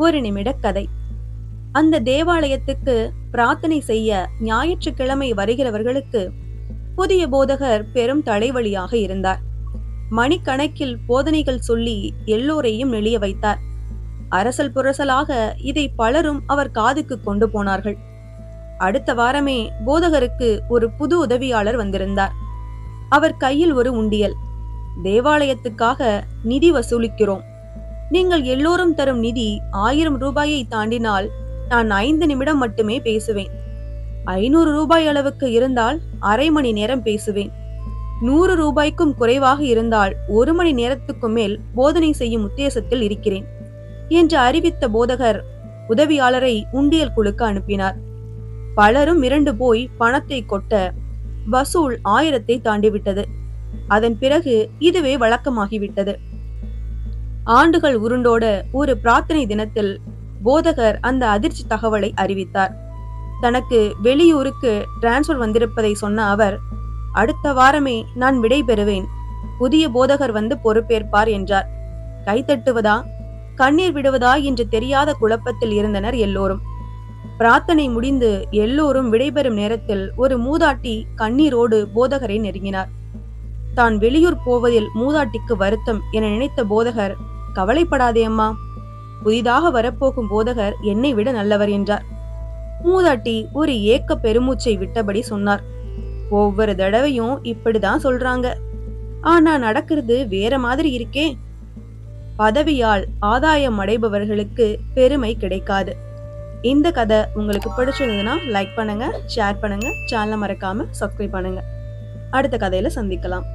ஒரு நிமிட கதை. அந்த தேவாலயத்துக்கு பிரார்த்தனை செய்ய ஞாயிற்றுக்கிழமை வருகிறவர்களுக்கு புதிய போதகர் பெரும் தலைவலியாக இருந்தார். மணிக்கணக்கில் போதனைகள் சொல்லி எல்லோரையும் நெளிய வைத்தார். அரசல் புரசலாக இதை பலரும் அவர் காதுக்கு கொண்டு போனார்கள். அடுத்த வாரமே போதகருக்கு ஒரு புது உதவியாளர் வந்திருந்தார். அவர் கையில் ஒரு உண்டியல். தேவாலயத்துக்காக நிதி வசூலிக்கிறோம். நீங்கள் எல்லோரும் தரும் நிதி 1000 ரூபாயை தாண்டினால் நான் 5 நிமிடம் மட்டுமே பேசுவேன். 500 ரூபாய் அளவுக்கு இருந்தால் அரை மணி நேரம் பேசுவேன். 100 ரூபாய்க்கும் குறைவாக இருந்தால் 1 மணி நேரத்துக்கு மேல் போதனை செய்யும் உத்தேசத்தில் இருக்கிறேன் என்று அறிவித்த போதகர் உதவியாளரை உண்டியல் குழுக்கு அனுப்பினார். பலரும் மிரண்டு போய் பணத்தை கொட்ட வசூல் 1000 தாண்டிவிட்டது. அதன் பிறகு இதுவே வழக்கமாகிவிட்டது. ஆண்டுகள் உருண்டோட ஒரு பிரார்த்தனை தினத்தில் போதகர் அந்த அதிர்ச்சி தகவலை அறிவித்தார். தனக்கு வெளியூருக்கு டிரான்ஸ்பர் வந்திருப்பதை சொன்ன அவர், அடுத்த வாரமே நான் விடை பெறுவேன். புதிய போதகர் வந்து பொறுப்பேற்பார் என்றார். கைத்தட்டுவதா கண்ணீர் விடுவதா என்று தெரியாத குழப்பத்தில் இருந்தனர் எல்லோரும். பிரார்த்தனை முடிந்து எல்லோரும் விடைபெறும் நேரத்தில் ஒரு மூதாட்டி கண்ணீரோடு போதகரை நெருங்கினார். தான் வெளியூர் போவதில் மூதாட்டிக்கு வருத்தம் என நினைத்த போதகர், கவலைப்படாதே அம்மா, புதிதாக வரப்போகும் போதகர் என்னை விட நல்லவர் என்றார். மூதாட்டி ஒரு ஏக்க பெருமூச்சை விட்டபடி சொன்னார், ஒவ்வொரு தடவையும் இப்படிதான் சொல்றாங்க, ஆனா நடக்கிறது வேற மாதிரி இருக்கே. பதவியால் ஆதாயம் அடைபவர்களுக்கு பெருமை கிடைக்காது. இந்த கதை உங்களுக்கு பிடிச்சிருந்ததுன்னா லைக் பண்ணுங்க, ஷேர் பண்ணுங்க, சேனலை மறக்காம சப்ஸ்கிரைப் பண்ணுங்க. அடுத்த கதையில சந்திக்கலாம்.